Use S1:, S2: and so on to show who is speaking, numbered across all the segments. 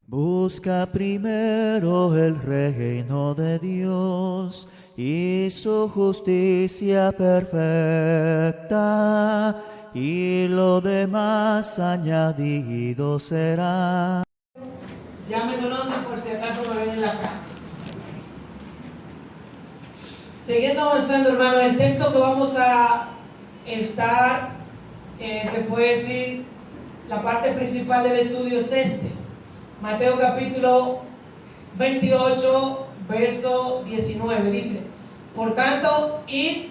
S1: Busca primero el reino de Dios y su justicia perfecta, y lo demás añadido será.
S2: Ya me conocen por si acaso me ven en la cara. Siguiendo avanzando, hermano, el texto que vamos a estar, se puede decir, la parte principal del estudio es este. Mateo capítulo 28, verso 19, dice: por tanto, id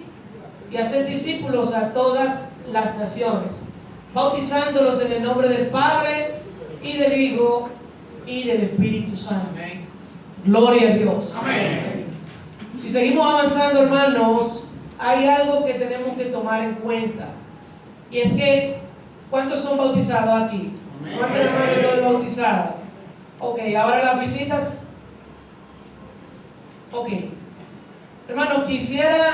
S2: y haced discípulos a todas las naciones, bautizándolos en el nombre del Padre, y del Hijo, y del Espíritu Santo. Amén. Gloria a Dios. Amén. Si seguimos avanzando, hermanos, hay algo que tenemos que tomar en cuenta. Y es que, ¿cuántos son bautizados aquí? ¿Cuántos hermanos son bautizados? Ok, ahora las visitas. Ok. Hermano, quisiera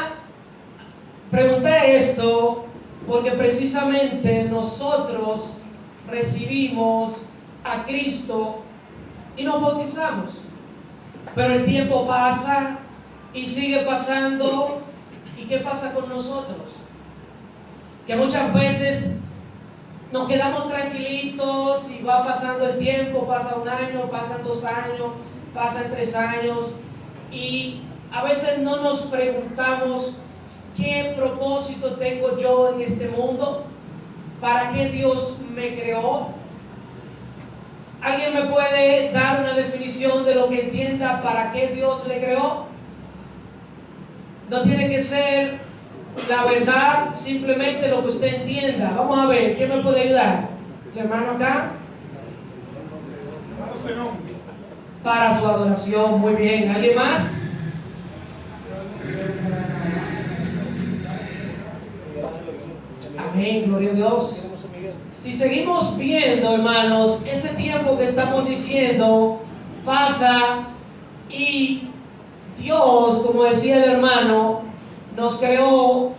S2: preguntar esto porque precisamente nosotros recibimos a Cristo y nos bautizamos. Pero el tiempo pasa y sigue pasando. ¿Y qué pasa con nosotros? Que muchas veces nos quedamos tranquilitos y va pasando el tiempo, pasa un año, pasan 2 años, pasan 3 años, y a veces no nos preguntamos qué propósito tengo yo en este mundo, para qué Dios me creó. ¿Alguien me puede dar una definición de lo que entienda para qué Dios le creó? No tiene que ser la verdad, simplemente lo que usted entienda. Vamos a ver, ¿quién me puede ayudar? ¿El hermano acá? Para su adoración, muy bien. ¿Alguien más? Amén, gloria a Dios. Si seguimos viendo, hermanos, ese tiempo que estamos diciendo pasa y Dios, como decía el hermano, nos creó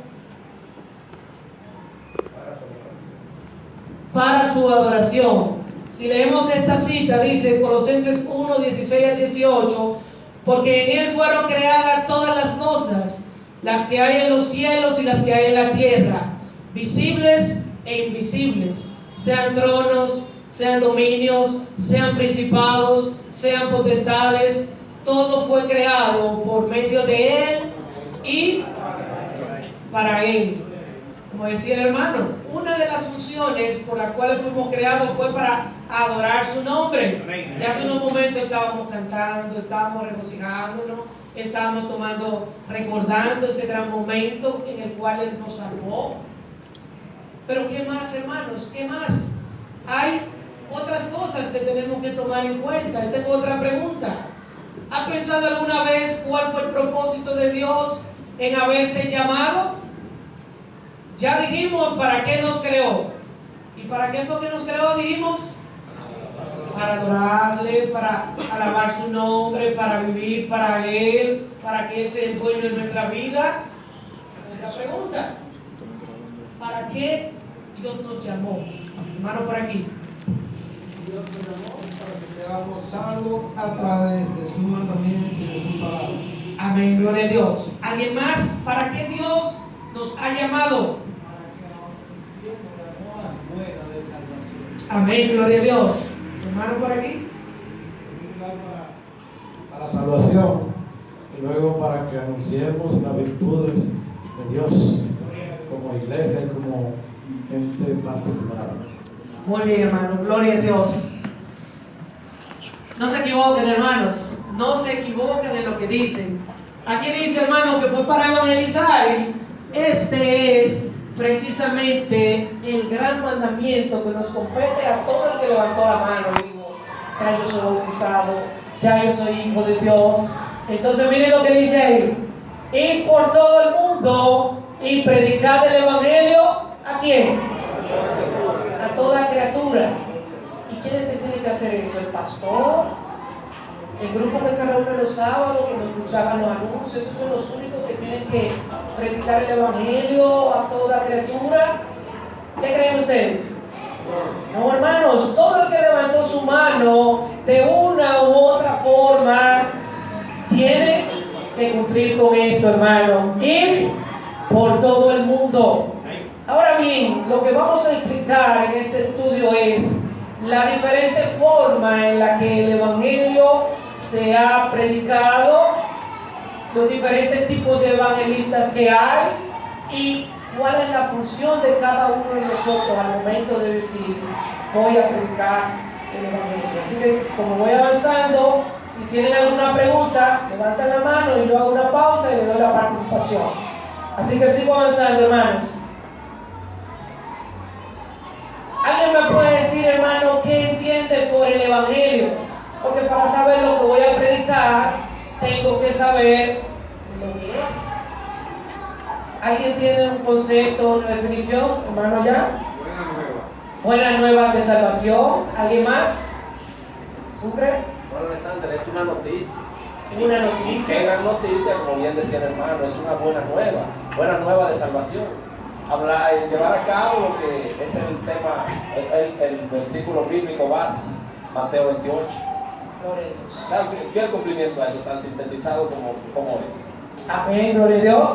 S2: para su adoración. Si leemos esta cita, dice Colosenses 1, 16 al 18, porque en Él fueron creadas todas las cosas, las que hay en los cielos y las que hay en la tierra, visibles e invisibles, sean tronos, sean dominios, sean principados, sean potestades. Todo fue creado por medio de Él y para Él. Como decía el hermano, una de las funciones por las cuales fuimos creados fue para adorar su nombre. Y hace unos momentos estábamos cantando, estábamos regocijándonos, estábamos recordando ese gran momento en el cual Él nos salvó. Pero ¿qué más, hermanos? ¿Qué más? Hay otras cosas que tenemos que tomar en cuenta. Y tengo otra pregunta. ¿Has pensado alguna vez cuál fue el propósito de Dios en haberte llamado? Ya dijimos para qué nos creó. ¿Y para qué fue que nos creó? Dijimos para adorarle, para alabar su nombre, para vivir para Él, para que Él sea el dueño de nuestra vida. Otra pregunta: ¿para qué Dios nos llamó? Hermano, por aquí.
S3: Dios nos llamó para que seamos salvos a través de su mandamiento y de su palabra.
S2: Amén, gloria a Dios. ¿Alguien más? ¿Para qué Dios nos ha llamado?
S3: De salvación.
S2: Amén, gloria a Dios. Hermano, por aquí.
S3: Para salvación y luego para que anunciemos las virtudes de Dios como iglesia y como gente particular.
S2: Muy bien, hermano, gloria a Dios. No se equivoquen, hermanos, no se equivoquen en lo que dicen. Aquí dice, hermano, que fue para evangelizar, y este es precisamente el gran mandamiento que nos compete a todo el que levantó la mano y dijo: ya yo soy bautizado, ya yo soy hijo de Dios. Entonces miren lo que dice ahí: ir por todo el mundo y predicar el evangelio. ¿A quién? A toda criatura. ¿Y quién es que tiene que hacer eso? ¿El pastor? ¿El grupo que se reúne los sábados, que nos escuchaban los anuncios? Esos son los únicos que tienen que predicar el evangelio a toda criatura. ¿Qué creen ustedes? No, hermanos, todo el que levantó su mano de una u otra forma tiene que cumplir con esto, hermano. Ir por todo el mundo. Ahora bien, lo que vamos a explicar en este estudio es la diferente forma en la que el Evangelio se ha predicado, los diferentes tipos de evangelistas que hay y cuál es la función de cada uno de nosotros al momento de decir voy a predicar el Evangelio. Así que como voy avanzando, si tienen alguna pregunta, levantan la mano y yo hago una pausa y le doy la participación. Así que sigo avanzando, hermanos. ¿Alguien me puede decir, hermano, qué entiende por el Evangelio? Porque para saber lo que voy a predicar, tengo que saber lo que es. ¿Alguien tiene un concepto, una definición, hermano, ya? Buenas nuevas de salvación. ¿Alguien más? ¿Sucre?
S4: Bueno, Alexander, es una noticia.
S2: Una
S4: Y
S2: noticia.
S4: qué gran noticia, como bien decía el hermano, es una buena nueva de salvación. Llevar a cabo lo que es el tema, es el versículo bíblico base, Mateo 28.
S2: Gloria a Dios.
S4: Claro, fiel cumplimiento a eso, tan sintetizado como es.
S2: Amén, gloria a Dios.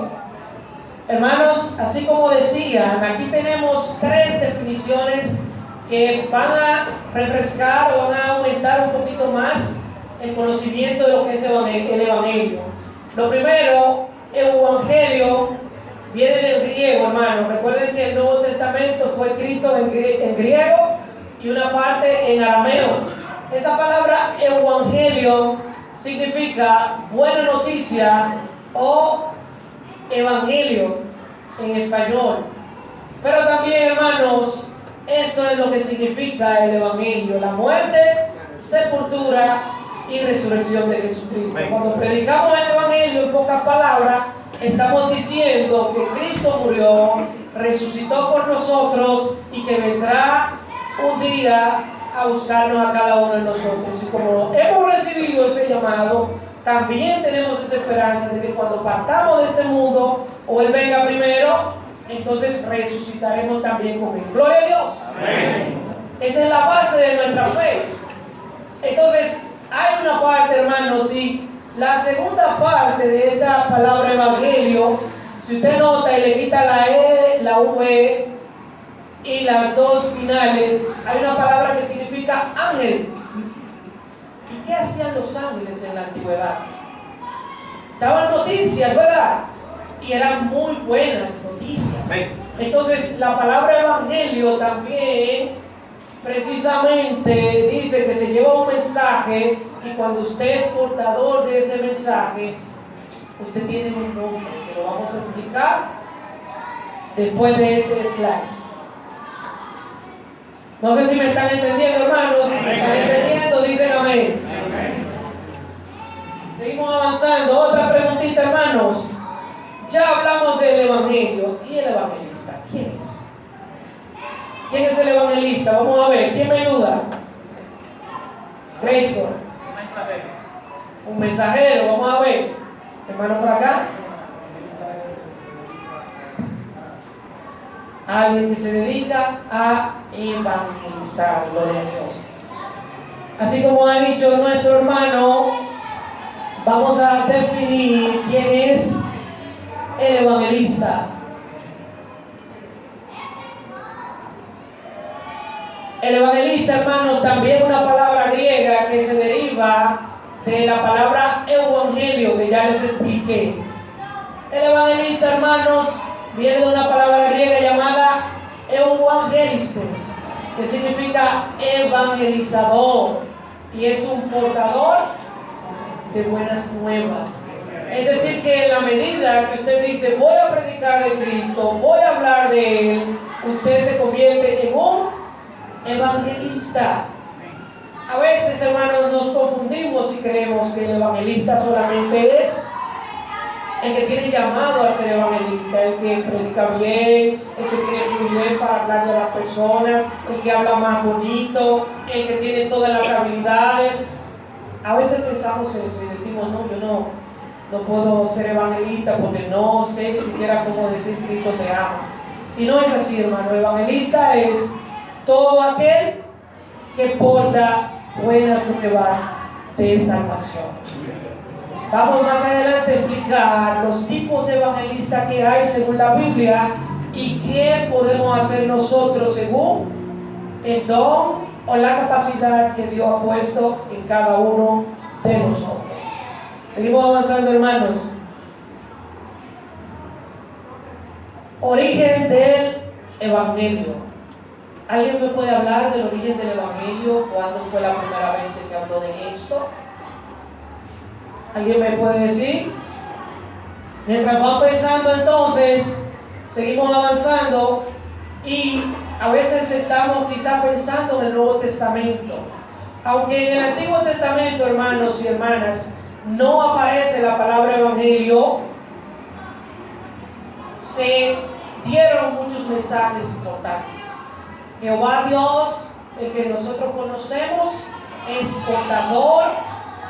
S2: Hermanos, así como decían, aquí tenemos 3 definiciones que van a refrescar o van a aumentar un poquito más el conocimiento de lo que es el Evangelio. Lo primero, Evangelio, viene del griego, hermano. Recuerden que el Nuevo Testamento fue escrito en griego y una parte en arameo. Esa palabra Evangelio significa buena noticia o evangelio en español. Pero también, hermanos, esto es lo que significa el Evangelio: la muerte, sepultura y resurrección de Jesucristo. Cuando predicamos el Evangelio, en pocas palabras, estamos diciendo que Cristo murió, resucitó por nosotros y que vendrá un día a buscarnos a cada uno de nosotros. Y como hemos recibido ese llamado, también tenemos esa esperanza de que cuando partamos de este mundo, o Él venga primero, entonces resucitaremos también con Él. ¡Gloria a Dios! Amén. Esa es la base de nuestra fe. Entonces, hay una parte, hermanos, y la segunda parte de esta palabra evangelio, si usted nota y le quita la E, la V y las dos finales, hay una palabra que significa ángel. ¿Y qué hacían los ángeles en la antigüedad? Daban noticias, ¿verdad? Y eran muy buenas noticias. Entonces, la palabra evangelio también precisamente dice que se lleva un mensaje, y cuando usted es portador de ese mensaje, usted tiene un nombre que lo vamos a explicar después de este slide. No sé si me están entendiendo, hermanos. Si me están entendiendo, dicen amén. Seguimos avanzando. Otra preguntita, hermanos. Ya hablamos del evangelio. ¿Y el evangelista? ¿Quién es? ¿Quién es el evangelista? Vamos a ver. ¿Quién me ayuda? Grace. Un mensajero. Vamos a ver. Hermano, por acá. Alguien que se dedica a evangelizar. Gloria a Dios. Así como ha dicho nuestro hermano, vamos a definir quién es el evangelista. El evangelista, hermanos, también es una palabra griega que se deriva de la palabra evangelio, que ya les expliqué. El evangelista, hermanos, viene de una palabra griega llamada evangelistes, que significa evangelizador, y es un portador de buenas nuevas. Es decir, que en la medida que usted dice voy a predicar de Cristo, voy a hablar de Él, usted se convierte en un evangelista. A veces, hermanos, nos confundimos y creemos que el evangelista solamente es el que tiene llamado a ser evangelista, el que predica bien, el que tiene fluidez para hablar de las personas, el que habla más bonito, el que tiene todas las habilidades. A veces pensamos eso y decimos, no, yo no puedo ser evangelista porque no sé ni siquiera cómo decir Cristo te ama. Y no es así, hermano. El evangelista es todo aquel que porta buenas nuevas de salvación. Vamos más adelante a explicar los tipos de evangelistas que hay según la Biblia y qué podemos hacer nosotros según el don o la capacidad que Dios ha puesto en cada uno de nosotros. Seguimos avanzando, hermanos. Origen del Evangelio. ¿Alguien me puede hablar del origen del Evangelio? ¿Cuándo fue la primera vez que se habló de esto? ¿Alguien me puede decir? Mientras vamos pensando, entonces, seguimos avanzando y a veces estamos quizás pensando en el Nuevo Testamento. Aunque en el Antiguo Testamento, hermanos y hermanas, no aparece la palabra Evangelio, se dieron muchos mensajes importantes. Jehová Dios, el que nosotros conocemos, es portador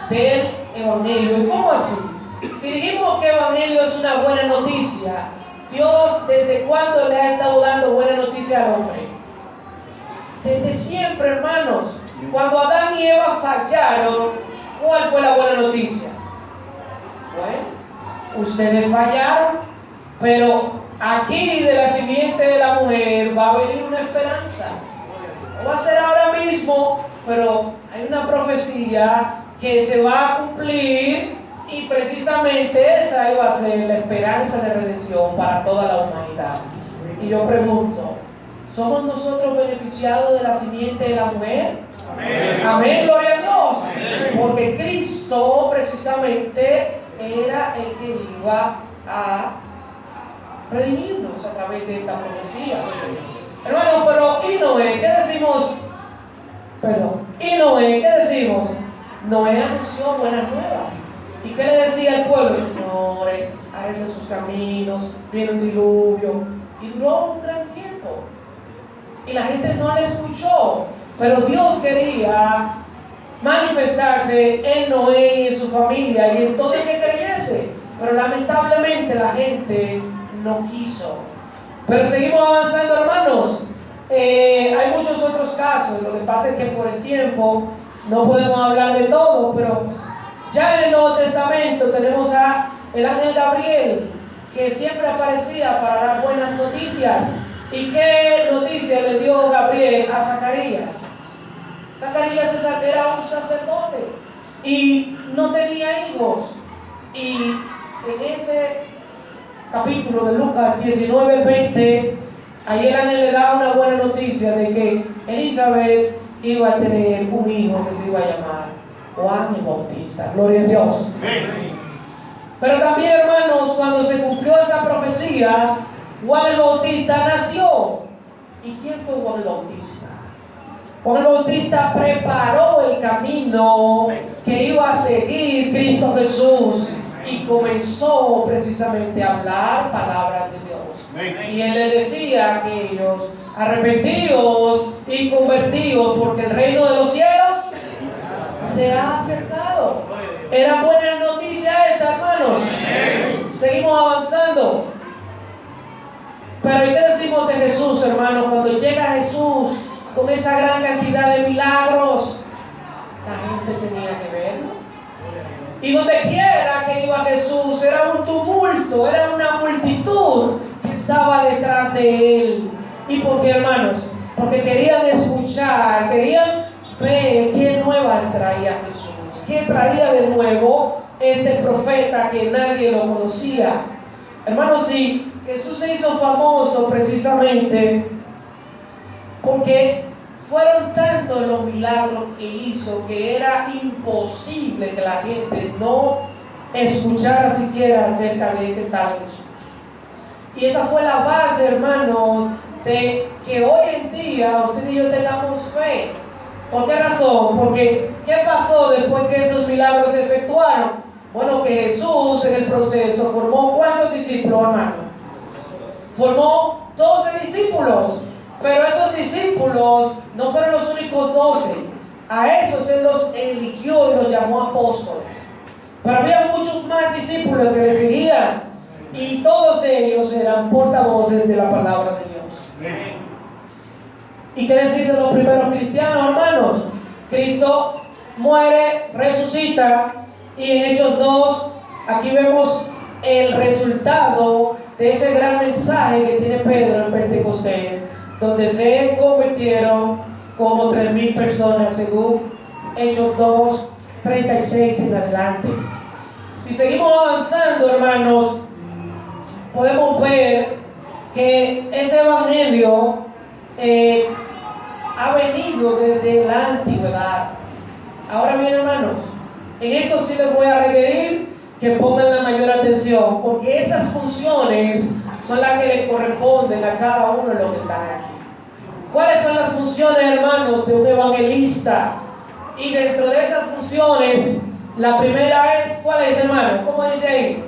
S2: del Evangelio. ¿Y cómo así? Si dijimos que Evangelio es una buena noticia, Dios ¿desde cuándo le ha estado dando buena noticia al hombre? Desde siempre, hermanos. Cuando Adán y Eva fallaron, ¿cuál fue la buena noticia? Bueno, ustedes fallaron, pero aquí de la simiente de la mujer va a venir una esperanza. No va a ser ahora mismo, pero hay una profecía que se va a cumplir y precisamente esa iba a ser la esperanza de redención para toda la humanidad. Y yo pregunto, ¿somos nosotros beneficiados de la simiente de la mujer? Amén. Amén, gloria a Dios. Amén. Porque Cristo precisamente era el que iba a redimirnos a través de esta profecía. Hermanos, pero ¿y Noé? ¿Qué decimos? Perdón. ¿Y Noé? ¿Qué decimos? Noé anunció buenas nuevas. ¿Y qué le decía al pueblo? Señores, arreglen sus caminos, viene un diluvio. Y duró un gran tiempo. Y la gente no le escuchó. Pero Dios quería manifestarse en Noé y en su familia y en todo el que creyese. Pero lamentablemente la gente no quiso. Pero seguimos avanzando, hermanos. Hay muchos otros casos. Lo que pasa es que por el tiempo no podemos hablar de todo, pero ya en el Nuevo Testamento tenemos a el ángel Gabriel, que siempre aparecía para dar buenas noticias. ¿Y qué noticia le dio Gabriel a Zacarías? Zacarías era un sacerdote y no tenía hijos. Y en ese capítulo de Lucas 19-20, ahí el ángel le da una buena noticia de que Elizabeth iba a tener un hijo que se iba a llamar Juan el Bautista. Gloria a Dios. Pero también, hermanos, cuando se cumplió esa profecía, Juan el Bautista nació. ¿Y quién fue Juan el Bautista? Juan el Bautista preparó el camino que iba a seguir Cristo Jesús y comenzó precisamente a hablar palabras de Dios. Y él les decía a aquellos: arrepentidos y convertidos, porque el reino de los cielos se ha acercado. Era buena noticia esta, hermanos. Seguimos avanzando. Pero ¿y qué decimos de Jesús, hermanos? Cuando llega Jesús con esa gran cantidad de milagros, la gente tenía que verlo. Y donde quiera que iba Jesús, era un tumulto, era una multitud que estaba detrás de él. ¿Y por qué, hermanos? Porque querían escuchar, querían ver qué nuevas traía Jesús, qué traía de nuevo este profeta que nadie lo conocía. Hermanos, sí, Jesús se hizo famoso precisamente porque fueron tantos los milagros que hizo que era imposible que la gente no escuchara siquiera acerca de ese tal Jesús. Y esa fue la base, hermanos, de que hoy en día usted y yo tengamos fe. ¿Por qué razón? Porque ¿qué pasó después que esos milagros se efectuaron? Bueno, que Jesús en el proceso formó ¿cuántos discípulos, hermano? Formó 12 discípulos. Pero esos discípulos no fueron los únicos 12. A esos Él los eligió y los llamó apóstoles. Pero había muchos más discípulos que le seguían. Y todos ellos eran portavoces de la palabra de Dios. ¿Y qué decir de los primeros cristianos, hermanos? Cristo muere, resucita, y en Hechos 2, aquí vemos el resultado de ese gran mensaje que tiene Pedro en Pentecostés, donde se convirtieron como 3,000 personas, según Hechos 2, 36 en adelante. Si seguimos avanzando, hermanos, podemos ver que ese evangelio ha venido desde la antigüedad. Ahora bien, hermanos, en esto sí les voy a requerir que pongan la mayor atención, porque esas funciones son las que le corresponden a cada uno de los que están aquí. ¿Cuáles son las funciones, hermanos, de un evangelista? Y dentro de esas funciones, la primera es, ¿cuál es, hermano? ¿Cómo dice ahí?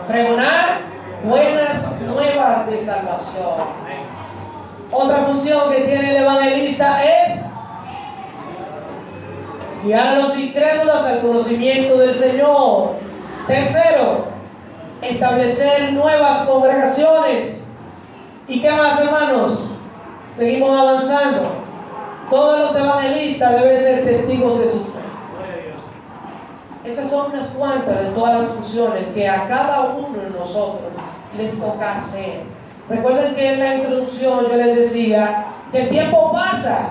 S2: Pregonar buenas nuevas de salvación. Otra función que tiene el evangelista es guiar a los incrédulos al conocimiento del Señor. Tercero, establecer nuevas congregaciones. ¿Y qué más, hermanos? Seguimos avanzando. Todos los evangelistas deben ser testigos de su fe. Esas son unas cuantas de todas las funciones que a cada uno de nosotros les toca hacer. Recuerden que en la introducción yo les decía que el tiempo pasa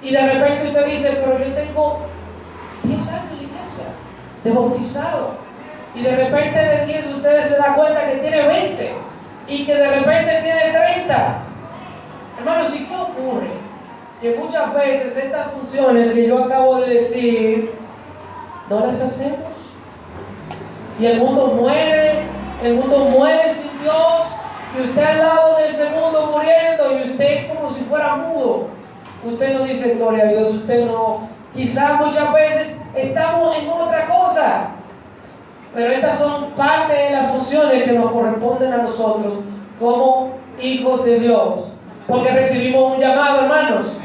S2: y de repente usted dice, pero yo tengo 10 años en la iglesia, de bautizado, y de repente de 10 ustedes se dan cuenta que tiene 20 y que de repente tiene 30. Hermanos, ¿y qué ocurre? Que muchas veces estas funciones que yo acabo de decir no las hacemos, y el mundo muere sin Dios, y usted al lado de ese mundo muriendo, y usted como si fuera mudo. Usted no dice gloria a Dios, usted no. Quizás muchas veces estamos en otra cosa, pero estas son parte de las funciones que nos corresponden a nosotros como hijos de Dios, porque recibimos un llamado, hermanos.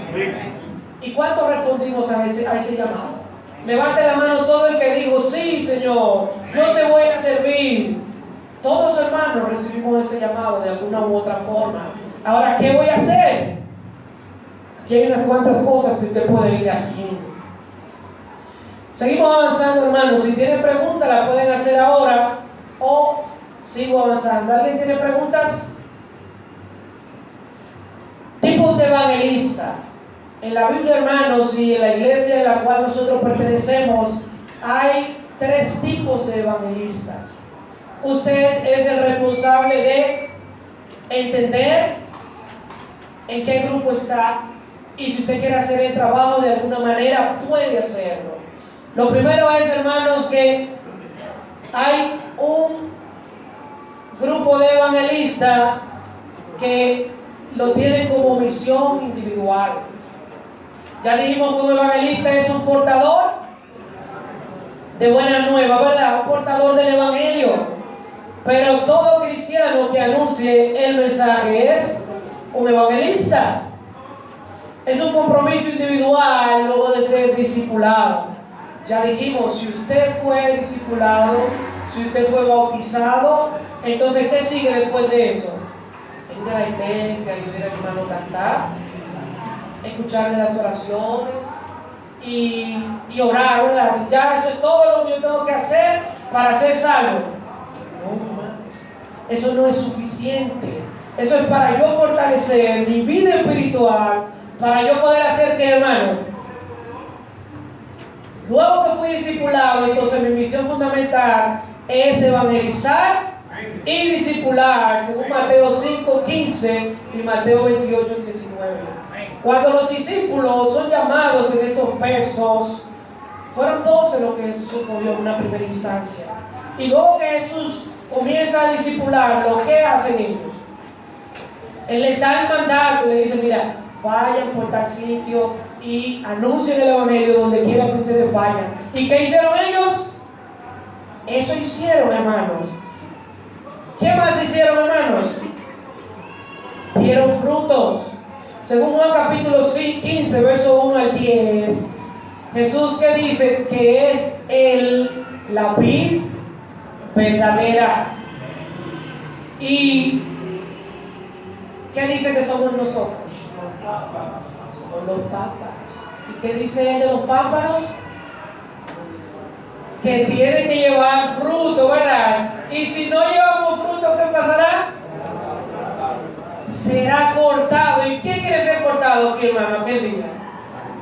S2: ¿Y cuántos respondimos a ese llamado? Levante la mano todo el que dijo, sí, Señor, yo te voy a servir. Todos, hermanos, recibimos ese llamado de alguna u otra forma. Ahora, ¿qué voy a hacer? Aquí hay unas cuantas cosas que usted puede ir haciendo. Seguimos avanzando, hermanos. Si tienen preguntas, las pueden hacer ahora o sigo avanzando. ¿Alguien tiene preguntas? Tipos de evangelista. En la Biblia, hermanos, y en la iglesia a la cual nosotros pertenecemos, hay 3 tipos de evangelistas. Usted es el responsable de entender en qué grupo está, y si usted quiere hacer el trabajo de alguna manera, puede hacerlo. Lo primero es, hermanos, que hay un grupo de evangelistas que lo tienen como misión individual. Ya dijimos que un evangelista es un portador de buena nueva, ¿verdad? Un portador del evangelio. Pero todo cristiano que anuncie el mensaje es un evangelista. Es un compromiso individual luego de ser discipulado. Ya dijimos, si usted fue discipulado, si usted fue bautizado, entonces ¿qué sigue después de eso? Ir a la iglesia y oír al hermano cantar, escucharle las oraciones y orar, ¿verdad? Ya eso es todo lo que yo tengo que hacer para ser salvo. No, hermanos, eso no es suficiente. Eso es para yo fortalecer mi vida espiritual, para yo poder hacer ¿qué, hermano? Luego que fui discipulado, entonces mi misión fundamental es evangelizar y discipular, según Mateo 5:15 y Mateo 28:19. Cuando los discípulos son llamados en estos versos, fueron 12 los que Jesús escogió en una primera instancia. Y luego que Jesús comienza a discipularlo, ¿qué hacen ellos? Él les da el mandato y le dice, mira, vayan por tal sitio y anuncien el evangelio donde quiera que ustedes vayan. ¿Y qué hicieron ellos? Eso hicieron, hermanos. ¿Qué más hicieron, hermanos? Dieron frutos. Según Juan capítulo 15, verso 1 al 10, Jesús que dice que es Él la vid verdadera y ¿Qué dice que somos nosotros? Somos los pámpanos. ¿Y qué dice él de los pámpanos? Que tienen que llevar fruto, ¿verdad? Y si no llevamos fruto, ¿qué pasará? Será cortado. ¿Y quién quiere ser cortado aquí, hermano, aquel día?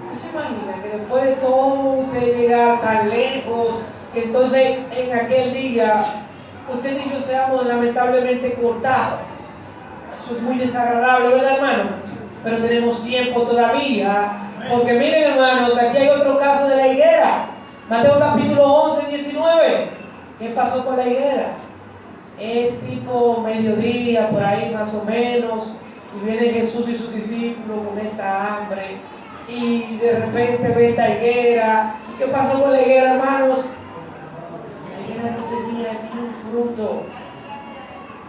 S2: ¿Usted se imagina que después de todo usted llegar tan lejos, que entonces en aquel día usted y yo seamos lamentablemente cortados? Eso es muy desagradable, ¿verdad, hermano? Pero tenemos tiempo todavía, porque miren, hermanos, aquí hay otro caso de la higuera. Mateo capítulo 11, 19. ¿Qué pasó con la higuera? Es tipo mediodía, por ahí más o menos, y viene Jesús y sus discípulos con esta hambre, y de repente ve esta higuera. ¿Y qué pasó con la higuera, hermanos? La higuera no tenía ni un fruto.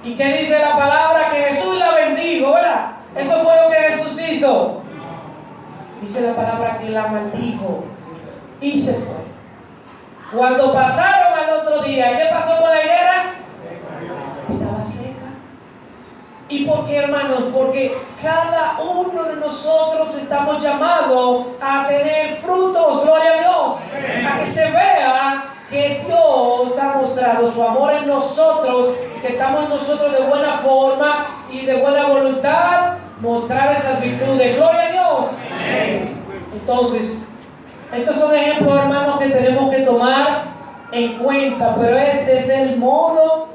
S2: ¿Y qué dice la palabra? Que Jesús la bendijo, ¿verdad? Eso fue lo que Jesús hizo. Dice la palabra que la maldijo y se fue. Cuando pasaron al otro día, ¿qué pasó con la higuera? Estaba seca. ¿Y por qué, hermanos? Porque cada uno de nosotros estamos llamados a tener frutos, gloria a Dios, a que se vea que Dios ha mostrado su amor en nosotros y que estamos nosotros de buena forma y de buena voluntad mostrar esas virtudes, gloria a Dios. Entonces, estos son ejemplos, hermanos, que tenemos que tomar en cuenta, pero este es el modo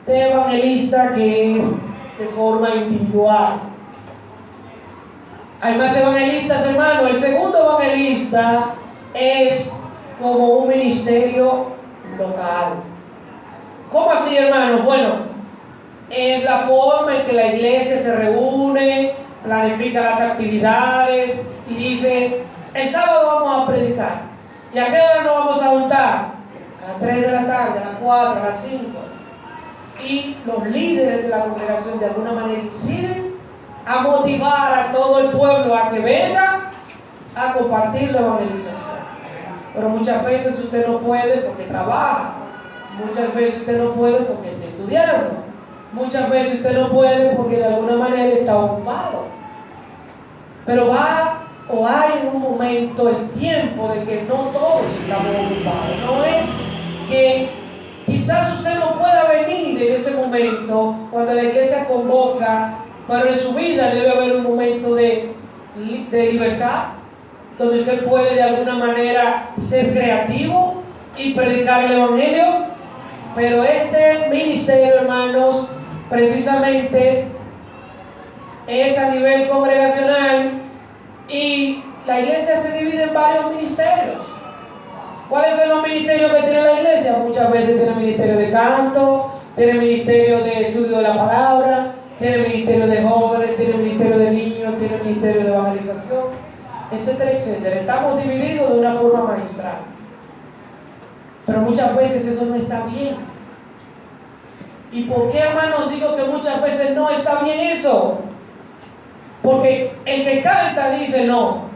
S2: de evangelista que es de forma individual. Hay más evangelistas, hermanos. El segundo evangelista es como un ministerio local. ¿Cómo así, hermanos? Bueno, es la forma en que la iglesia se reúne, planifica las actividades y dice: el sábado vamos a predicar. ¿Y a qué hora nos vamos a juntar? A las 3 de la tarde, a las 4, a las 5. Y los líderes de la congregación de alguna manera deciden a motivar a todo el pueblo a que venga a compartir la evangelización. Pero muchas veces usted no puede porque trabaja. Muchas veces usted no puede porque está estudiando. Muchas veces usted no puede porque de alguna manera está ocupado. Pero va o hay en un momento el tiempo de que no todos estamos ocupados. No es que quizás usted no pueda venir en ese momento cuando la iglesia convoca, pero en su vida debe haber un momento de libertad, donde usted puede de alguna manera ser creativo y predicar el evangelio. Pero este ministerio, hermanos, precisamente es a nivel congregacional y la iglesia se divide en varios ministerios. ¿Cuáles son los ministerios que tiene la iglesia? Muchas veces tiene ministerio de canto, tiene ministerio de estudio de la palabra, tiene ministerio de jóvenes, tiene ministerio de niños, tiene ministerio de evangelización, etcétera, etcétera. Estamos divididos de una forma magistral. Pero muchas veces eso no está bien. ¿Y por qué, hermanos, digo que muchas veces no está bien eso? Porque el que canta dice: no,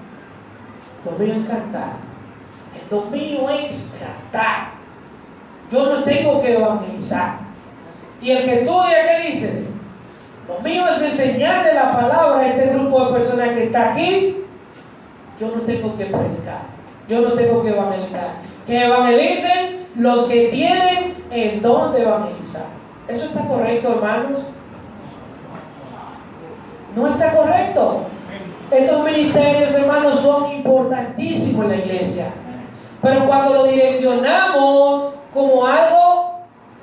S2: lo mío es cantar. Lo mío es cantar. Yo no tengo que evangelizar. Y el que estudia, ¿qué dice? Lo mío es enseñarle la palabra a este grupo de personas que está aquí. Yo no tengo que predicar. Yo no tengo que evangelizar. Que evangelicen los que tienen el don de evangelizar. ¿Eso está correcto, hermanos? No está correcto. Estos ministerios, hermanos, son importantísimos en la iglesia. Pero cuando lo direccionamos como algo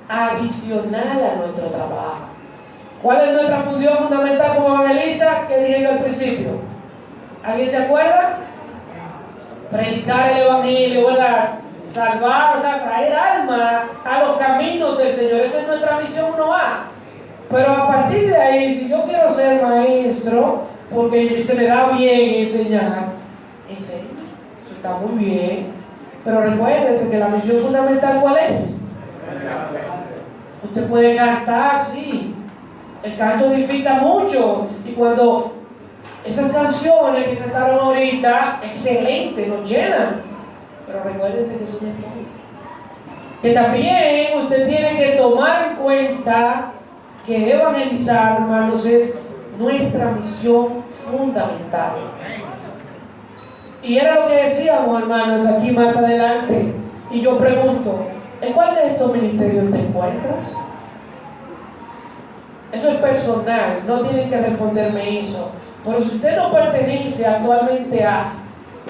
S2: adicional a nuestro trabajo. ¿Cuál es nuestra función fundamental como evangelistas? Que dije yo al principio. ¿Alguien se acuerda? Predicar el evangelio, ¿verdad? Salvar, o sea, traer alma a los caminos del Señor. Esa es nuestra misión 1A. Pero a partir de ahí, si yo quiero ser maestro, porque se me da bien enseñar, enseñe. Eso está muy bien. Pero recuérdense que la misión fundamental, ¿cuál es? Usted puede cantar, sí. El canto edifica mucho. Y cuando esas canciones que cantaron ahorita, excelente, nos llenan. Pero recuérdense que eso no es todo. Que también usted tiene que tomar en cuenta que evangelizar, hermanos, es nuestra misión fundamental. Y era lo que decíamos, hermanos, aquí más adelante. Y yo pregunto, ¿en cuál de estos ministerios te encuentras? Eso es personal, no tienen que responderme eso. Pero si usted no pertenece actualmente a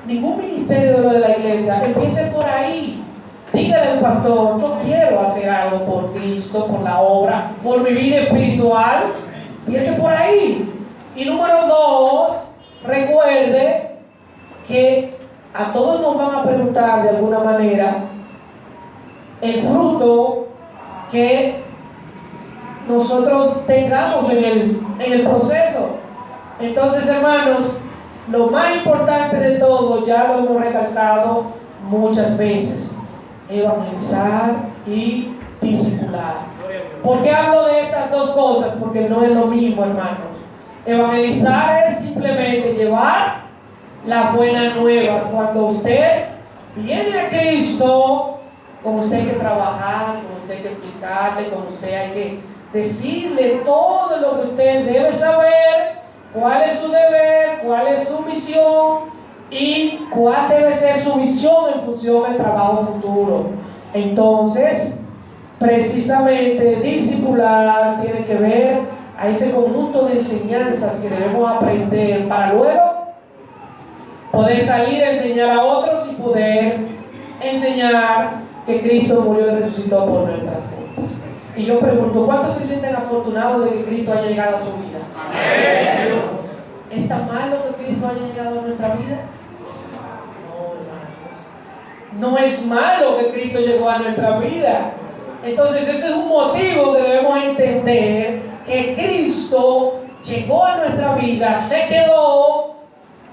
S2: ningún ministerio de lo de la iglesia, empiece por ahí. Dígale al pastor, yo quiero hacer algo por Cristo, por la obra, por mi vida espiritual. Empiece por ahí. Y número 2, recuerde que a todos nos van a preguntar de alguna manera el fruto que nosotros tengamos en el proceso. Entonces, hermanos, lo más importante de todo, ya lo hemos recalcado muchas veces: evangelizar y discipular. ¿Por qué hablo de estas dos cosas? Porque no es lo mismo, hermanos. Evangelizar es simplemente llevar las buenas nuevas. Cuando usted viene a Cristo, con usted hay que trabajar, con usted hay que explicarle, con usted hay que decirle todo lo que usted debe saber, cuál es su deber, cuál es su misión y cuál debe ser su visión en función del trabajo futuro. Entonces, precisamente, discipular tiene que ver a ese conjunto de enseñanzas que debemos aprender para luego poder salir a enseñar a otros y poder enseñar que Cristo murió y resucitó por nuestras culpas. Y yo pregunto, ¿cuántos se sienten afortunados de que Cristo haya llegado a su vida? Amén. ¿Está malo que Cristo haya llegado a nuestra vida? No, hermanos. No es malo que Cristo llegó a nuestra vida. Entonces ese es un motivo que debemos entender, que Cristo llegó a nuestra vida, se quedó,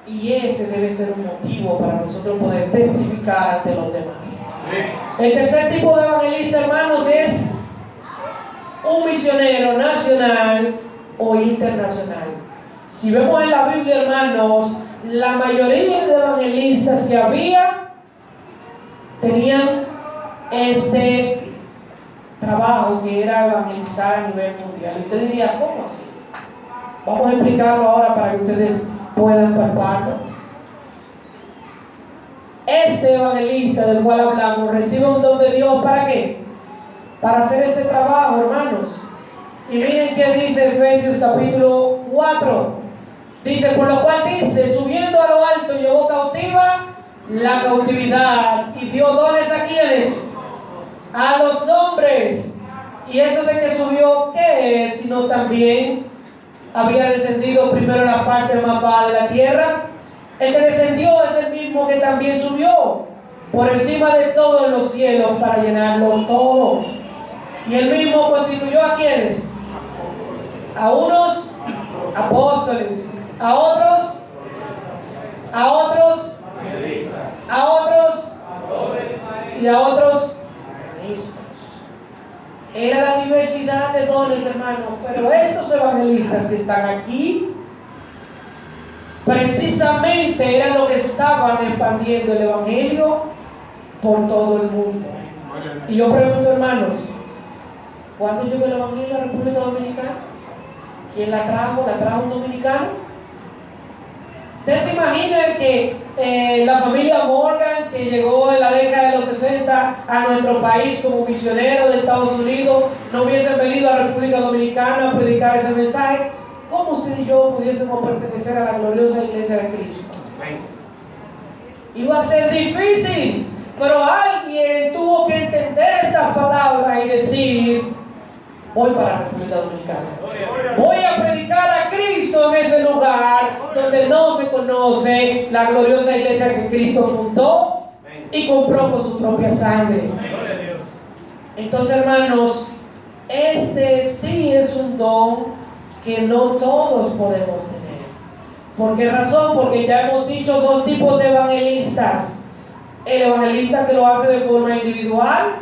S2: y ese debe ser un motivo para nosotros poder testificar ante los demás. El tercer tipo de evangelista, hermanos, es un misionero nacional o internacional. Si vemos en la Biblia, hermanos, la mayoría de evangelistas que había tenían este trabajo que era evangelizar a nivel mundial. Y usted diría, ¿cómo así? Vamos a explicarlo ahora para que ustedes puedan palparlo. Este evangelista del cual hablamos recibe un don de Dios, ¿para qué? Para hacer este trabajo, hermanos. Y miren qué dice Efesios capítulo 4. Dice, por lo cual dice, subiendo a lo alto llevó cautiva la cautividad y dio dones a quienes, a los hombres. Y eso de que subió, ¿qué es? Sino también había descendido primero a la parte más baja de la tierra. El que descendió es el mismo que también subió por encima de todos los cielos para llenarlo todo. Y él mismo constituyó a quienes, a unos apóstoles, a otros, y a otros ministros. Era la diversidad de dones, hermanos, pero estos evangelistas que están aquí precisamente eran los que estaban expandiendo el evangelio por todo el mundo. Y yo pregunto, hermanos, ¿cuándo llegó el evangelio a la República Dominicana? ¿Quién la trajo? ¿La trajo un dominicano? ¿Ustedes se imaginan que la familia Morgan, que llegó en la década de los 60 a nuestro país como misionero de Estados Unidos, no hubiesen venido a la República Dominicana a predicar ese mensaje? ¿Cómo usted y yo pudiésemos pertenecer a la gloriosa iglesia de Cristo? Iba a ser difícil, pero alguien tuvo que entender estas palabras y decir, voy para la República Dominicana. Voy a predicar a Cristo en ese lugar donde no se conoce la gloriosa iglesia que Cristo fundó y compró con su propia sangre. Entonces, hermanos, este sí es un don que no todos podemos tener. ¿Por qué razón? Porque ya hemos dicho dos tipos de evangelistas. El evangelista que lo hace de forma individual,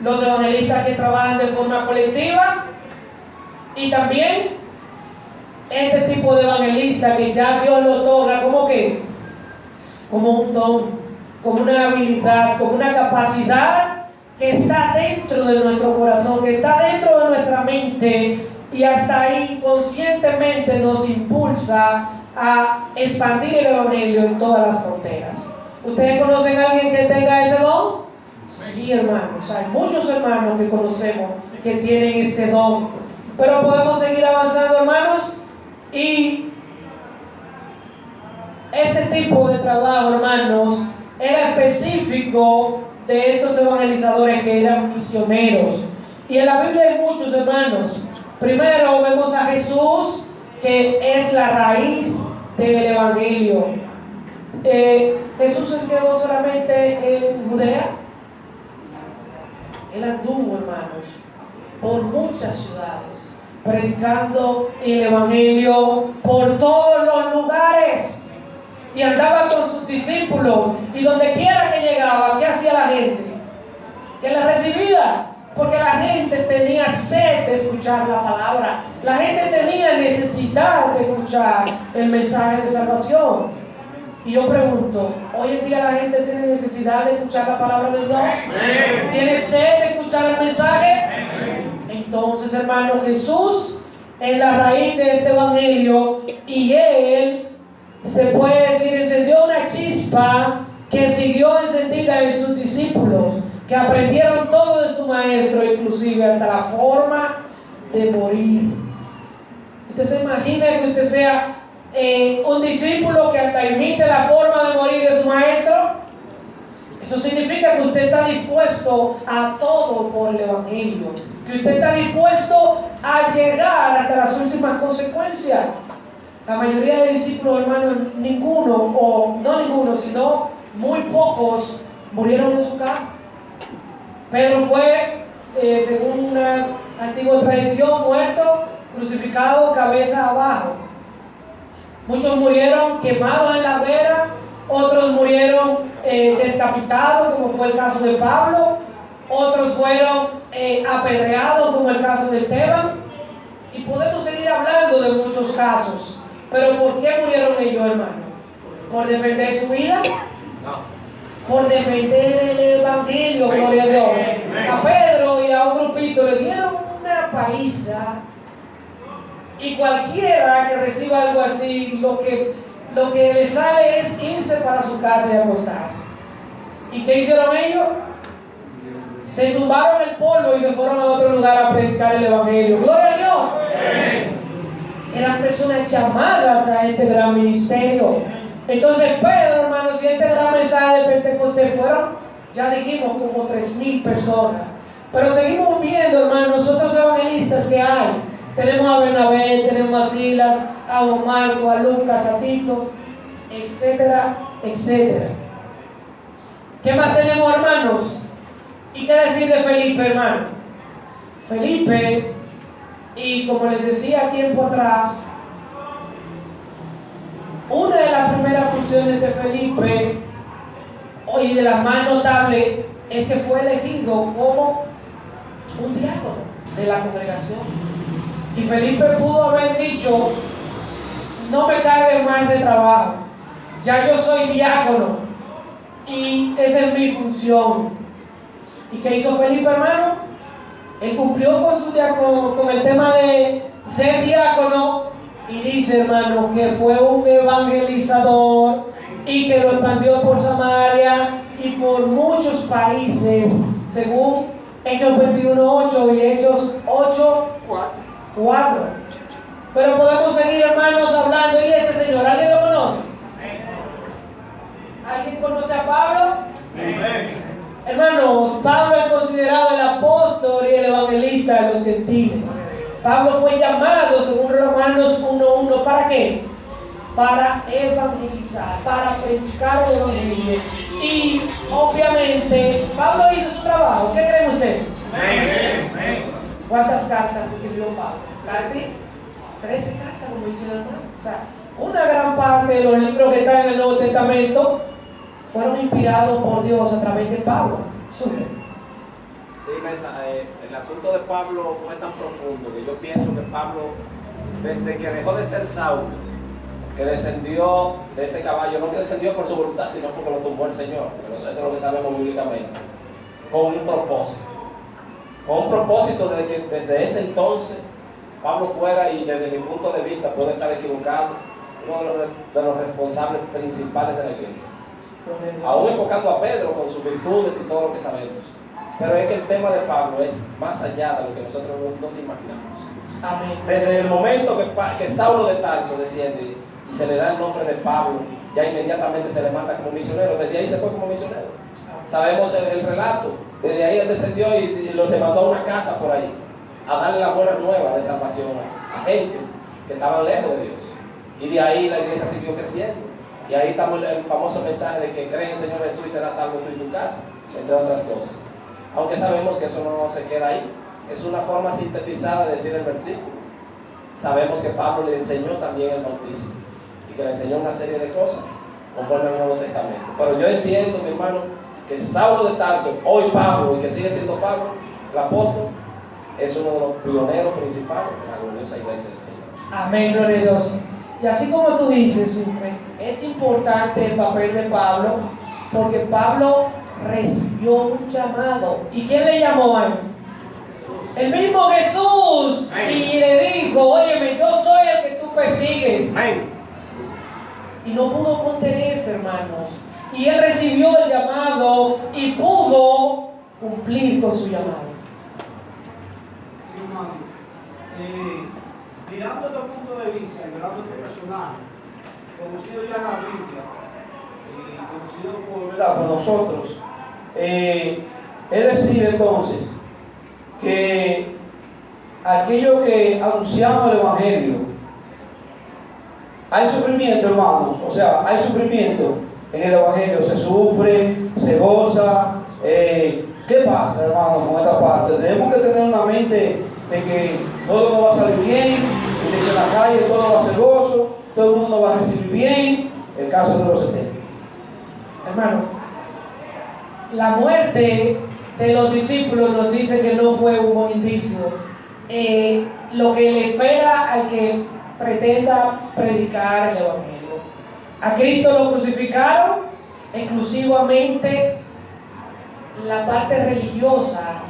S2: los evangelistas que trabajan de forma colectiva, y también este tipo de evangelista que ya Dios lo otorga como que, como un don, como una habilidad, como una capacidad que está dentro de nuestro corazón, que está dentro de nuestra mente, y hasta inconscientemente nos impulsa a expandir el Evangelio en todas las fronteras. ¿Ustedes conocen a alguien que tenga ese don? Sí, hermanos, hay muchos hermanos que conocemos que tienen este don, pero podemos seguir avanzando, hermanos, y este tipo de trabajo, hermanos, era específico de estos evangelizadores que eran misioneros. Y en la Biblia hay muchos, hermanos. Primero vemos a Jesús, que es la raíz del Evangelio. Jesús se quedó solamente en Judea. Él anduvo, hermanos, por muchas ciudades, predicando el Evangelio por todos los lugares. Y andaba con sus discípulos, y donde quiera que llegaba, ¿qué hacía la gente? Que la recibía, porque la gente tenía sed de escuchar la palabra. La gente tenía necesidad de escuchar el mensaje de salvación. Y yo pregunto, ¿hoy en día la gente tiene necesidad de escuchar la palabra de Dios? ¿Tiene sed de escuchar el mensaje? Entonces, hermano, Jesús es la raíz de este evangelio, y Él, se puede decir, encendió una chispa que siguió encendida en sus discípulos, que aprendieron todo de su maestro, inclusive hasta la forma de morir. ¿Usted se imagina que usted sea un discípulo que hasta imite la forma de morir de su maestro? Eso significa que usted está dispuesto a todo por el evangelio, que usted está dispuesto a llegar hasta las últimas consecuencias. La mayoría de discípulos, hermanos, ninguno, o no ninguno, sino muy pocos murieron en su cama. Pedro fue, según una antigua tradición, muerto, crucificado, cabeza abajo. Muchos murieron quemados en la hoguera, otros murieron decapitados, como fue el caso de Pablo, otros fueron apedreados, como el caso de Esteban, y podemos seguir hablando de muchos casos. Pero ¿por qué murieron ellos, hermano? ¿Por defender su vida? No. Por defender el evangelio, gloria a Dios. A Pedro y a un grupito le dieron una paliza, y cualquiera que reciba algo así, lo que le sale es irse para su casa y acostarse. ¿Y qué hicieron ellos? Se tumbaron el polvo y se fueron a otro lugar a predicar el evangelio. ¡Gloria a Dios! Eran personas llamadas a este gran ministerio. Entonces Pedro, hermanos, y este gran mensaje de Pentecostés fueron, ya dijimos, como 3,000 personas. Pero seguimos viendo, hermanos, otros evangelistas que hay. Tenemos a Bernabé, tenemos a Silas, a Juan Marco, a Lucas, a Tito, etcétera, etcétera. ¿Qué más tenemos, hermanos? ¿Y qué decir de Felipe, hermano? Felipe, y como les decía tiempo atrás, una de las primeras funciones de Felipe, y de las más notables, es que fue elegido como un diácono de la congregación. Y Felipe pudo haber dicho: no me cargue más de trabajo, ya yo soy diácono y esa es mi función. ¿Y qué hizo Felipe, hermano? Él cumplió con su diácono, con el tema de ser diácono, y dice, hermano, que fue un evangelizador y que lo expandió por Samaria y por muchos países, según Hechos 21:8 y Hechos 8:4. Pero podemos seguir, hermanos, hablando. ¿Y este señor, alguien lo conoce? ¿Alguien conoce a Pablo? Hermanos, Pablo es considerado el apóstol y el evangelista de los gentiles. Pablo fue llamado, según Romanos 1:1, ¿para qué? Para evangelizar, para predicar el evangelio. Y obviamente Pablo hizo su trabajo. ¿Qué creen ustedes? ¿Cuántas cartas escribió Pablo? ¿Casi? 13 cartas, como dice el hermano. O sea, una gran parte de los libros que están en el Nuevo Testamento fueron inspirados por Dios a través de Pablo.
S4: Sí, Mesa, el asunto de Pablo fue tan profundo que yo pienso que Pablo, desde que dejó de ser Saulo, que descendió de ese caballo, no que descendió por su voluntad, sino porque lo tumbó el Señor, eso es lo que sabemos bíblicamente, con un propósito de que desde ese entonces Pablo fuera, y desde mi punto de vista puede estar equivocado, uno de los responsables principales de la iglesia. Aún enfocando a Pedro con sus virtudes y todo lo que sabemos. Pero es que el tema de Pablo es más allá de lo que nosotros nos imaginamos.
S2: Amén.
S4: Desde el momento que Saulo de Tarso desciende y se le da el nombre de Pablo, ya inmediatamente se le manda como misionero. Desde ahí se fue como misionero. Sabemos el relato. Desde ahí él descendió y se mandó a una casa por ahí a darle la buena nueva de salvación a gente que estaban lejos de Dios. Y de ahí la iglesia siguió creciendo. Y ahí estamos el famoso mensaje de que cree en el Señor Jesús y serás salvo tú y tu casa, entre otras cosas. Aunque sabemos que eso no se queda ahí. Es una forma sintetizada de decir el versículo. Sabemos que Pablo le enseñó también el bautismo y que le enseñó una serie de cosas conforme al Nuevo Testamento. Pero yo entiendo, mi hermano, que Saulo de Tarso, hoy Pablo, y que sigue siendo Pablo, el apóstol, es uno de los pioneros principales de la gloriosa iglesia del Señor.
S2: Amén, gloria a Dios. Y así como tú dices, es importante el papel de Pablo, porque Pablo recibió un llamado. ¿Y quién le llamó a él? El mismo Jesús. Y le dijo: óyeme, yo soy el que tú persigues. Y no pudo contenerse, hermanos. Y él recibió el llamado y pudo cumplir con su llamado.
S5: Mirando este punto de vista, mirando este personaje, conocido ya en la Biblia, conocido por nosotros, es decir entonces que aquello que anunciamos el Evangelio, hay sufrimiento, hermanos, o sea, hay sufrimiento en el Evangelio, se sufre, se goza. ¿Qué pasa, hermanos, con esta parte? Tenemos que tener una mente de que todo no va a salir bien, y de que en la calle todo va a ser gozo, todo el mundo no va a recibir bien. El caso de los 70.
S2: Hermano, la muerte de los discípulos nos dice que no fue un buen indicio. Lo que le espera al que pretenda predicar el Evangelio. A Cristo lo crucificaron, exclusivamente la parte religiosa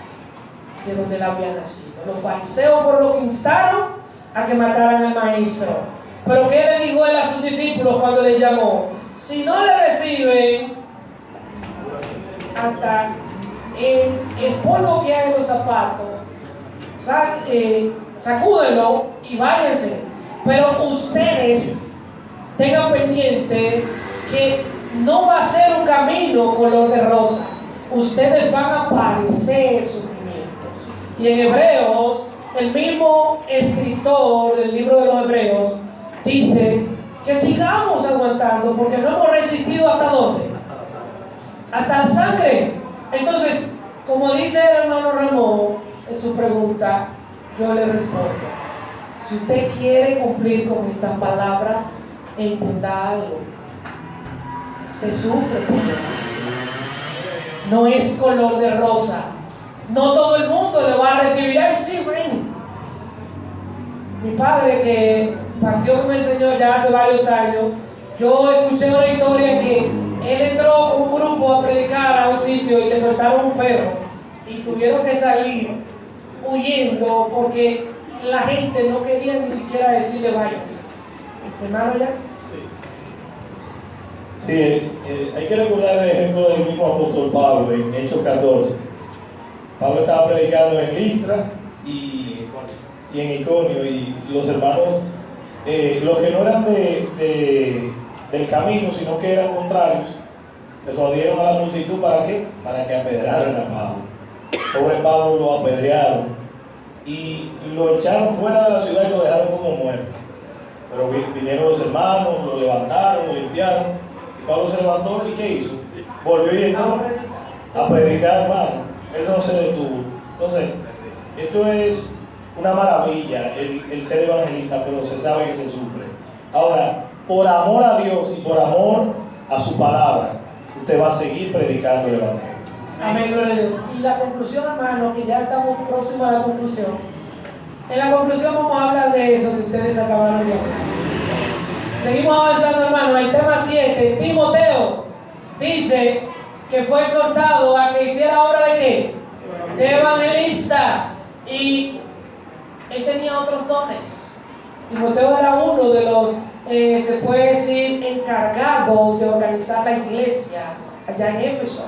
S2: de donde él había nacido. Los fariseos fueron los que instaron a que mataran al maestro. Pero ¿qué le dijo él a sus discípulos cuando les llamó? Si no le reciben, hasta el polvo que hay en los zapatos, sacúdenlo y váyanse. Pero ustedes tengan pendiente que no va a ser un camino color de rosa. Ustedes van a padecer sufrimientos. Y en Hebreos, el mismo escritor del libro de los Hebreos dice que sigamos aguantando, porque no hemos resistido ¿hasta dónde? Hasta la sangre. Entonces, como dice el hermano Ramón en su pregunta, yo le respondo: si usted quiere cumplir con estas palabras, entienda algo. Se sufre por Dios. No es color de rosa. No todo el mundo le va a recibir. Ay, sí, ven. Mi padre, que partió con el Señor ya hace varios años, yo escuché una historia que él entró con un grupo a predicar a un sitio y le soltaron un perro y tuvieron que salir huyendo porque la gente no quería ni siquiera decirle váyanse. ¿Hermano ya?
S6: Sí, hay que recordar el ejemplo del mismo apóstol Pablo en Hechos 14. Pablo estaba predicando en Listra y en Iconio, y los hermanos, los que no eran del camino, sino que eran contrarios, persuadieron a la multitud. ¿Para qué? Para que apedrearan a Pablo. Pobre Pablo lo apedrearon y lo echaron fuera de la ciudad y lo dejaron como muerto. Pero vinieron los hermanos, lo levantaron, lo limpiaron, y Pablo se levantó. ¿Y qué hizo? Volvió y entró a predicar, hermano. Él no se detuvo. Entonces, esto es una maravilla, el ser evangelista, pero se sabe que se sufre. Ahora, por amor a Dios y por amor a su palabra, usted va a seguir predicando el evangelio.
S2: Amén, gloria a Dios. Y la conclusión, hermano, que ya estamos próximos a la conclusión. En la conclusión vamos a hablar de eso que ustedes acabaron de hablar. Seguimos avanzando, hermano. El tema 7, Timoteo dice que fue exhortado a que hiciera obra de ¿qué? De evangelista. Y él tenía otros dones. Timoteo era uno de los, se puede decir, encargados de organizar la iglesia allá en Éfeso.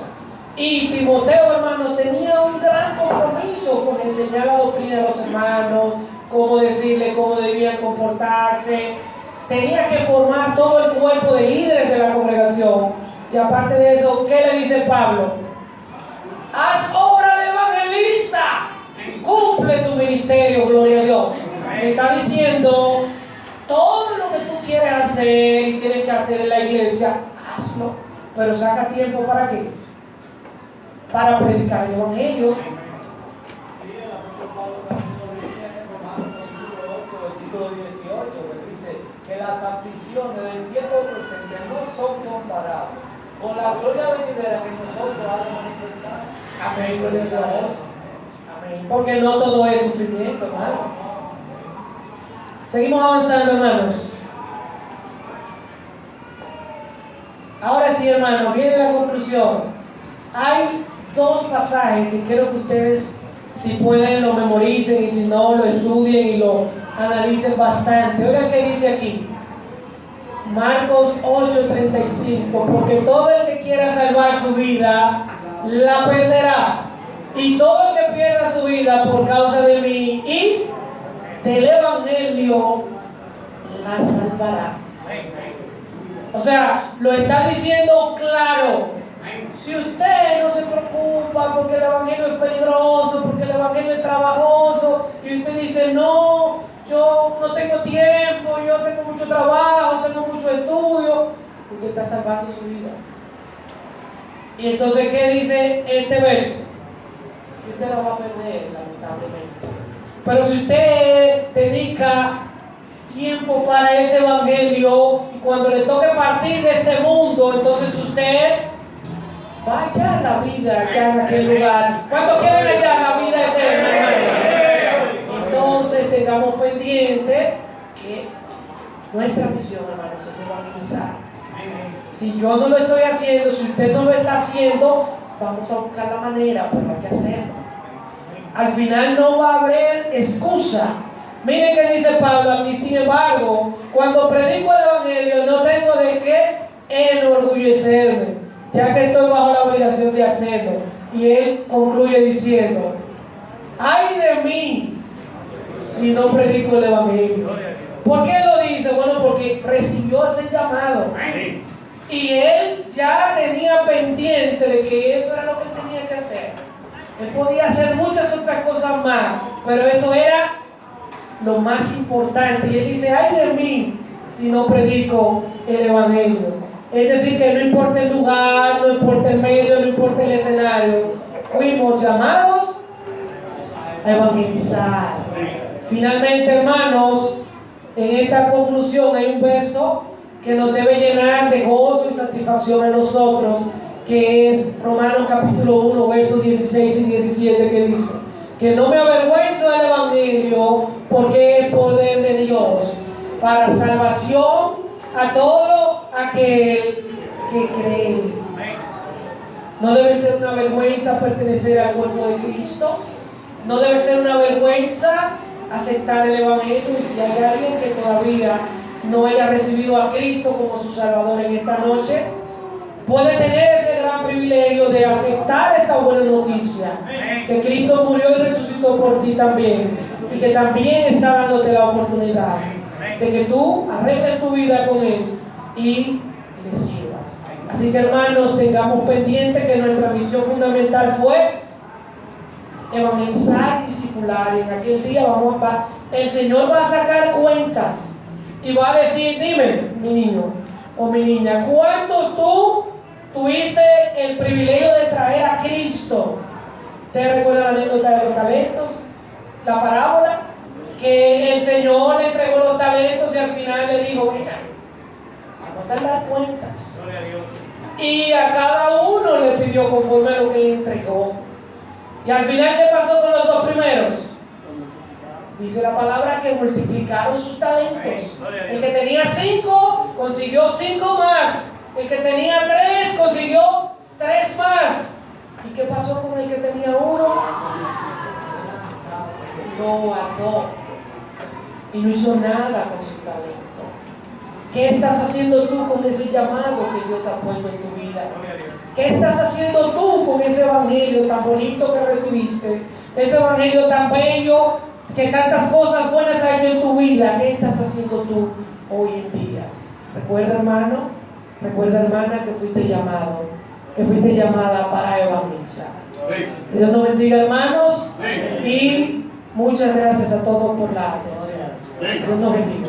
S2: Y Timoteo, hermano, tenía un gran compromiso con enseñar la doctrina de los hermanos, cómo decirle cómo debían comportarse. Tenía que formar todo el cuerpo de líderes de la congregación. Y aparte de eso, ¿qué le dice Pablo? Haz obra de evangelista. Cumple tu ministerio, gloria a Dios. Me está diciendo, todo lo que tú quieres hacer y tienes que hacer en la iglesia, hazlo. Pero saca tiempo ¿para qué? Para predicar el evangelio.
S7: Versículo 18, que dice que las aflicciones del tiempo presente no son comparables con la gloria venidera que nosotros vamos a manifestar.
S2: Amén, gloria a Dios. Amén. Porque no todo es sufrimiento, hermano. Seguimos avanzando, hermanos. Ahora sí, hermano, viene la conclusión. Hay dos pasajes que quiero que ustedes, si pueden, lo memoricen, y si no, lo estudien y lo analicen bastante. Oigan qué dice aquí. Marcos 8:35. Porque todo el que quiera salvar su vida, la perderá. Y todo el que pierda su vida por causa de mí y del evangelio, la salvará. O sea, lo está diciendo claro. Si usted no se preocupa porque el evangelio es peligroso, porque el evangelio es trabajoso, y usted dice, no, yo no tengo tiempo, yo tengo mucho trabajo, tengo mucho estudio, usted está salvando su vida. Y entonces, ¿qué dice este verso? Usted lo va a perder, lamentablemente. Pero si usted dedica tiempo para ese evangelio, y cuando le toque partir de este mundo, entonces usted va a hallar la vida allá en aquel lugar. ¿Cuántos quieren hallar la vida eterna? Entonces tengamos pendiente que nuestra misión, hermanos, es evangelizar. Si yo no lo estoy haciendo, si usted no lo está haciendo, vamos a buscar la manera, pero hay que hacerlo. Al final no va a haber excusa. Miren qué dice Pablo aquí. Sin embargo, cuando predico el evangelio, no tengo de qué enorgullecerme, ya que estoy bajo la obligación de hacerlo. Y él concluye diciendo, ay de mí si no predico el evangelio. ¿Por qué lo dice? Bueno, porque recibió ese llamado. Y él ya tenía pendiente de que eso era lo que él tenía que hacer. Él podía hacer muchas otras cosas más, pero eso era lo más importante. Y él dice, ay de mí si no predico el evangelio. Es decir, que no importa el lugar, no importa el medio, no importa el escenario, fuimos llamados a evangelizar. Finalmente, hermanos, en esta conclusión hay un verso que nos debe llenar de gozo y satisfacción a nosotros, que es Romanos capítulo 1, versos 16 y 17, que dice, que no me avergüenzo del evangelio, porque es poder de Dios para salvación a todo aquel que cree. No debe ser una vergüenza pertenecer al cuerpo de Cristo. No debe ser una vergüenza aceptar el evangelio. Y si hay alguien que todavía no haya recibido a Cristo como su Salvador en esta noche, puede tener ese gran privilegio de aceptar esta buena noticia, que Cristo murió y resucitó por ti también, y que también está dándote la oportunidad de que tú arregles tu vida con Él y le sirvas. Así que, hermanos, tengamos pendiente que nuestra misión fundamental fue evangelizar y discipular. Y en aquel día el Señor va a sacar cuentas y va a decir, dime, mi niño o mi niña, ¿cuántos tú tuviste el privilegio de traer a Cristo? ¿Ustedes recuerdan la anécdota de los talentos? La parábola, que el Señor le entregó los talentos y al final le dijo, venga, vamos a hacer las cuentas. Y a cada uno le pidió conforme a lo que le entregó. Y al final, ¿qué pasó con los dos primeros? Dice la palabra que multiplicaron sus talentos. El que tenía 5 consiguió 5 más. El que tenía 3 consiguió 3 más. ¿Y qué pasó con el que tenía 1? Lo guardó. y no hizo nada con su talento. ¿Qué estás haciendo tú con ese llamado que Dios ha puesto en tu vida? ¿Qué estás haciendo tú con ese evangelio tan bonito que recibiste? Ese evangelio tan bello que tantas cosas buenas ha hecho en tu vida. ¿Qué estás haciendo tú hoy en día? Recuerda, hermano, recuerda, hermana, que fuiste llamado, que fuiste llamada para evangelizar. Que Dios nos bendiga, hermanos, y muchas gracias a todos por la atención. Dios nos bendiga.